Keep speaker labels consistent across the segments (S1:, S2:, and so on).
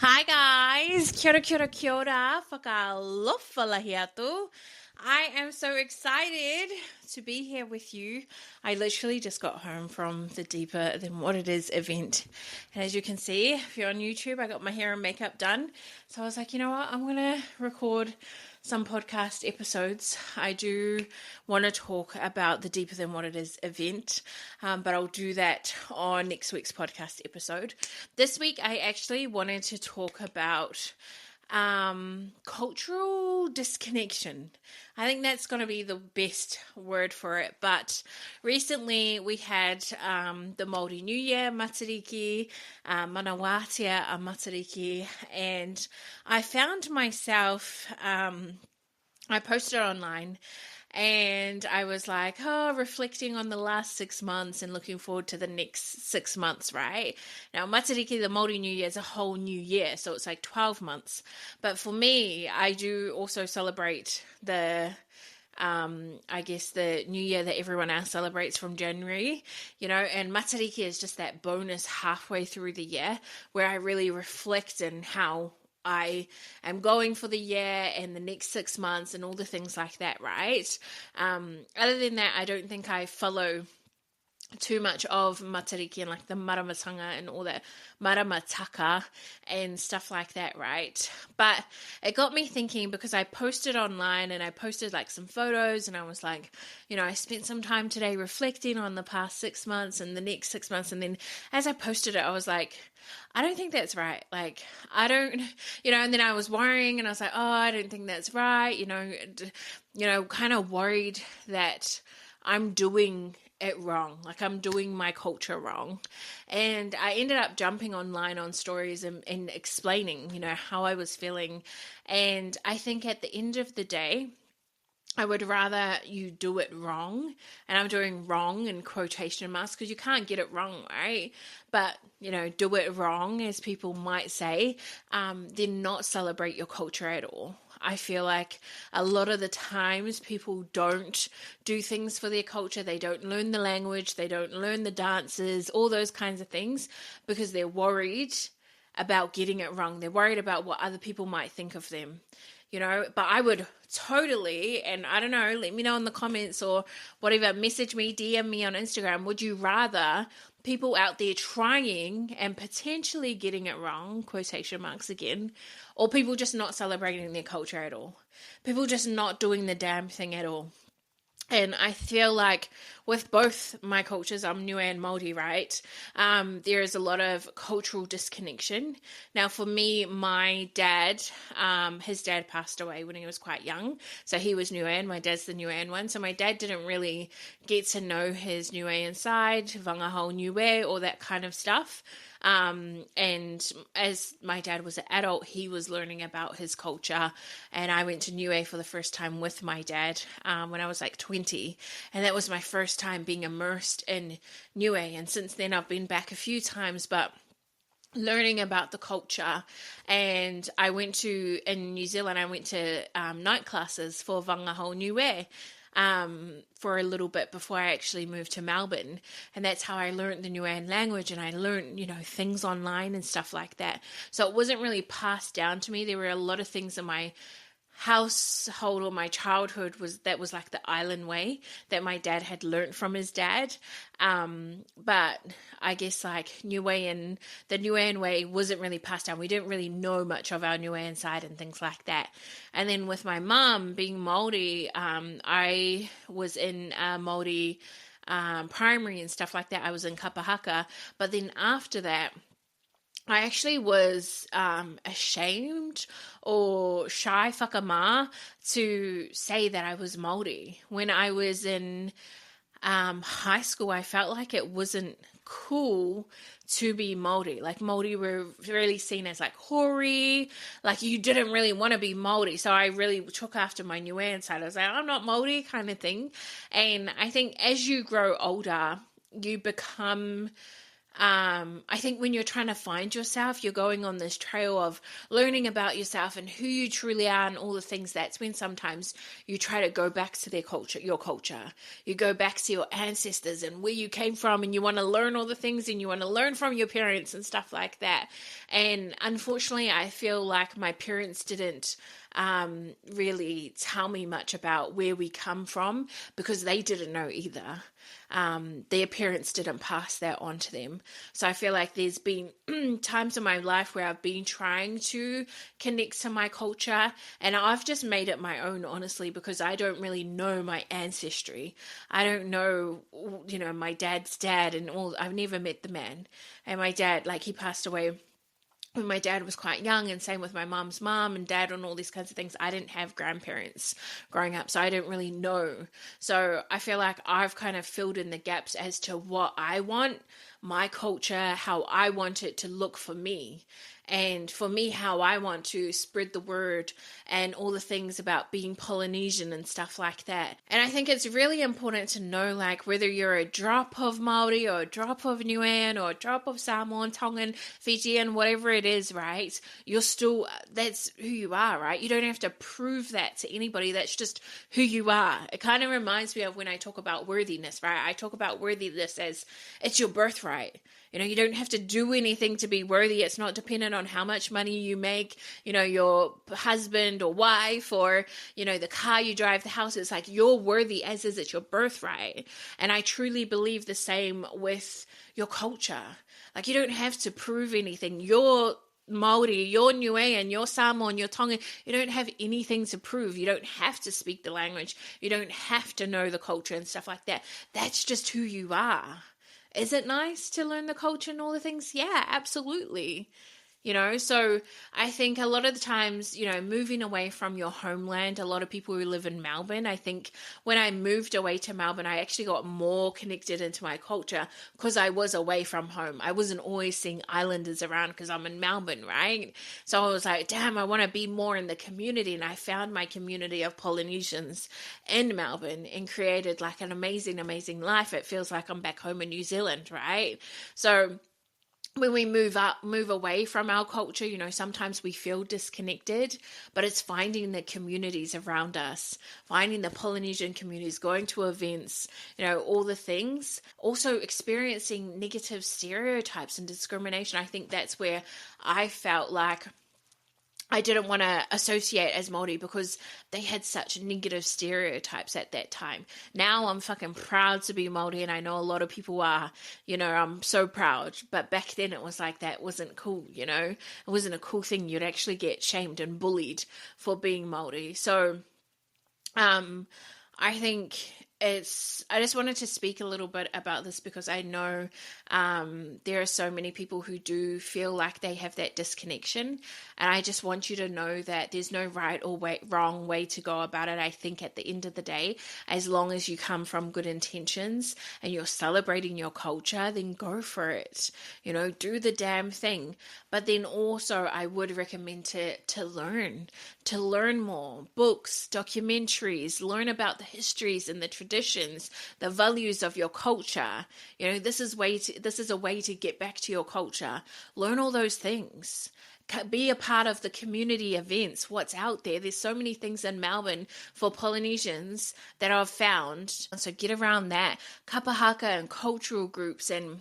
S1: Hi guys, kia ora, whakalofa lahi atu. I am so excited to be here with you. I literally just got home from the Deeper Than What It Is event. And as you can see, if you're on YouTube, I got my hair and makeup done. So I was like, you know what, I'm going to record some podcast episodes. I do want to talk about the Deeper Than What It Is event, but I'll do that on next week's podcast episode. This week, I actually wanted to talk about cultural disconnection. I think that's going to be the best word for it. But recently we had the Māori New Year, Matariki, Manawatia a Matariki, and I found myself, I posted online and I was like, reflecting on the last 6 months and looking forward to the next 6 months, right? Now, Matariki, the Māori New Year, is a whole new year, so it's like 12 months. But for me, I do also celebrate the New Year that everyone else celebrates from January, and Matariki is just that bonus halfway through the year where I really reflect on how I am going for the year and the next 6 months and all the things like that, right? Other than that, I don't think I follow too much of Matariki and like the maramatanga and all that maramataka and stuff like that, right? But it got me thinking because I posted online and I posted like some photos and I was like, I spent some time today reflecting on the past 6 months and the next 6 months. And then as I posted it, I was like, I don't think that's right. Like, I don't, and then I was worrying and I was like, I don't think that's right. Kind of worried that I'm doing it wrong. Like I'm doing my culture wrong. And I ended up jumping online on stories and explaining, how I was feeling. And I think at the end of the day, I would rather you do it wrong, and I'm doing wrong in quotation marks because you can't get it wrong, right? But, do it wrong, as people might say, then not celebrate your culture at all. I feel like a lot of the times people don't do things for their culture. They don't learn the language. They don't learn the dances, all those kinds of things because they're worried about getting it wrong. They're worried about what other people might think of them. But I would totally, and I don't know, let me know in the comments or whatever, message me, DM me on Instagram. Would you rather people out there trying and potentially getting it wrong, quotation marks again, or people just not celebrating their culture at all? People just not doing the damn thing at all. And I feel like with both my cultures, I'm Niue and Māori, right? There is a lot of cultural disconnection. Now, for me, my dad, his dad passed away when he was quite young. So he was Niue and my dad's the Niuean one. So my dad didn't really get to know his Niuean side, Wangahau Niue, all that kind of stuff. And as my dad was an adult, he was learning about his culture, and I went to Niue for the first time with my dad when I was like 20, and that was my first time being immersed in Niue, and since then I've been back a few times, but learning about the culture. And I went to, in New Zealand, I went to night classes for Wangahau Niue for a little bit before I actually moved to Melbourne. And that's how I learned the Niuean language, and I learned, things online and stuff like that. So it wasn't really passed down to me. There were a lot of things in my household or my childhood was like the island way that my dad had learnt from his dad. But I guess like the Niuean way wasn't really passed down. We didn't really know much of our Niuean side and things like that. And then with my mum being Māori, I was in Māori primary and stuff like that. I was in Kapahaka. But then after that, I actually was ashamed or shy whakamā to say that I was Māori. When I was in high school, I felt like it wasn't cool to be Māori. Like Māori were really seen as like hoary, like you didn't really want to be Māori. So I really took after my Niuean side. I was like, I'm not Māori kind of thing. And I think as you grow older, you become I think when you're trying to find yourself, you're going on this trail of learning about yourself and who you truly are and all the things. That's when sometimes you try to go back to their culture, your culture. You go back to your ancestors and where you came from, and you want to learn all the things, and you want to learn from your parents and stuff like that. And unfortunately, I feel like my parents didn't really tell me much about where we come from, because they didn't know either. Their parents didn't pass that on to them. So I feel like there's been times in my life where I've been trying to connect to my culture, and I've just made it my own, honestly, because I don't really know my ancestry. I don't know, my dad's dad and all. I've never met the man. And my dad, like, he passed away when my dad was quite young, and same with my mom's mom and dad and all these kinds of things. I didn't have grandparents growing up, so I didn't really know. So I feel like I've kind of filled in the gaps as to what I want, my culture, how I want it to look for me. And for me, how I want to spread the word and all the things about being Polynesian and stuff like that. And I think it's really important to know, like, whether you're a drop of Māori or a drop of Niuean or a drop of Samoan, Tongan, Fijian, whatever it is, right? You're still, that's who you are, right? You don't have to prove that to anybody. That's just who you are. It kind of reminds me of when I talk about worthiness, right? I talk about worthiness as it's your birthright. You don't have to do anything to be worthy. It's not dependent on how much money you make, your husband or wife, or, the car you drive, the house. It's like you're worthy as is. It's your birthright. And I truly believe the same with your culture. Like, you don't have to prove anything. You're Māori, you're Niuean, you're Samoan, you're Tongan. You don't have anything to prove. You don't have to speak the language. You don't have to know the culture and stuff like that. That's just who you are. Is it nice to learn the culture and all the things? Yeah, absolutely. So I think a lot of the times, moving away from your homeland, a lot of people who live in Melbourne, I think when I moved away to Melbourne, I actually got more connected into my culture because I was away from home. I wasn't always seeing islanders around because I'm in Melbourne, right? So I was like, damn, I want to be more in the community. And I found my community of Polynesians in Melbourne and created like an amazing, amazing life. It feels like I'm back home in New Zealand, right? So when we move away from our culture, sometimes we feel disconnected, but it's finding the communities around us, finding the Polynesian communities, going to events, all the things. Also experiencing negative stereotypes and discrimination. I think that's where I felt like I didn't want to associate as Māori because they had such negative stereotypes at that time. Now I'm fucking proud to be Māori, and I know a lot of people are, I'm so proud. But back then it was like that wasn't cool, It wasn't a cool thing. You'd actually get shamed and bullied for being Māori. So I think I just wanted to speak a little bit about this because I know there are so many people who do feel like they have that disconnection, and I just want you to know that there's no right or wrong way to go about it. I think at the end of the day, as long as you come from good intentions and you're celebrating your culture, then go for it. Do the damn thing. But then also I would recommend to learn more books, documentaries, learn about the histories and the traditions, the values of your culture. This is a way to get back to your culture. Learn all those things. Be a part of the community events, what's out there. There's so many things in Melbourne for Polynesians that I've found. So get around that. Kapahaka and cultural groups, and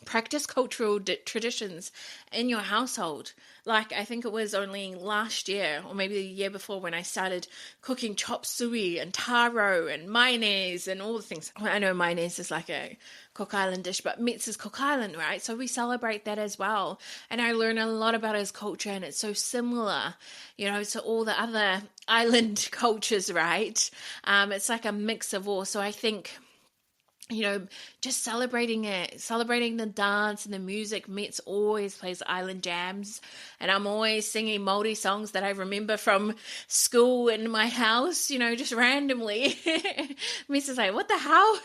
S1: practice cultural traditions in your household. Like, I think it was only last year or maybe the year before when I started cooking chop suey and taro and mayonnaise and all the things. I know mayonnaise is like a Cook Island dish, but Metz is Cook Island, right? So we celebrate that as well. And I learn a lot about his culture, and it's so similar, to all the other island cultures, right? It's like a mix of all. So I think just celebrating the dance and the music. Metz always plays island jams, and I'm always singing Māori songs that I remember from school in my house, just randomly. Metz is like, what the hell,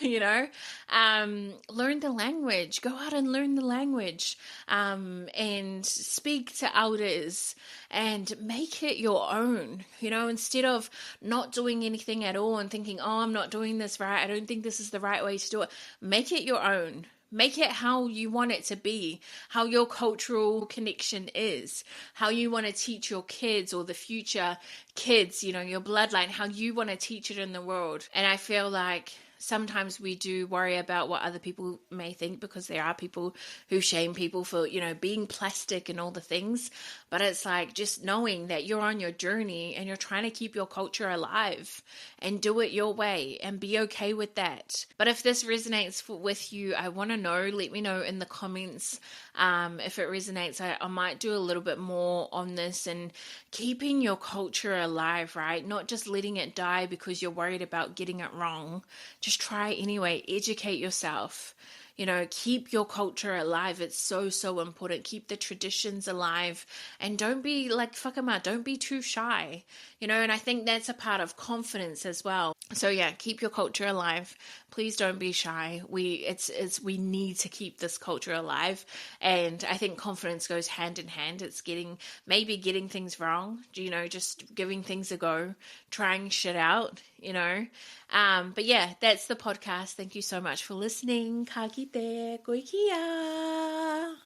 S1: learn the language, go out and learn the language, and speak to elders and make it your own, instead of not doing anything at all and thinking, oh, I'm not doing this right, I don't think this is the right way to do it. Make it your own. Make it how you want it to be, how your cultural connection is, how you want to teach your kids or the future kids, you know, your bloodline, how you want to teach it in the world. And I feel like sometimes we do worry about what other people may think, because there are people who shame people for, you know, being plastic and all the things. But it's like just knowing that you're on your journey and you're trying to keep your culture alive and do it your way and be okay with that. But if this resonates with you, I want to know. Let me know in the comments. If it resonates, I might do a little bit more on this and keeping your culture alive, right? Not just letting it die because you're worried about getting it wrong. Just try anyway. Educate yourself. You know, keep your culture alive. It's so, so important. Keep the traditions alive. And don't be like, fuck them out. Don't be too shy. You know, and I think that's a part of confidence as well. So yeah, keep your culture alive. Please don't be shy. We need to keep this culture alive. And I think confidence goes hand in hand. It's maybe getting things wrong, you know, just giving things a go, trying shit out, you know. But yeah, that's the podcast. Thank you so much for listening. Ka kite, koe kia.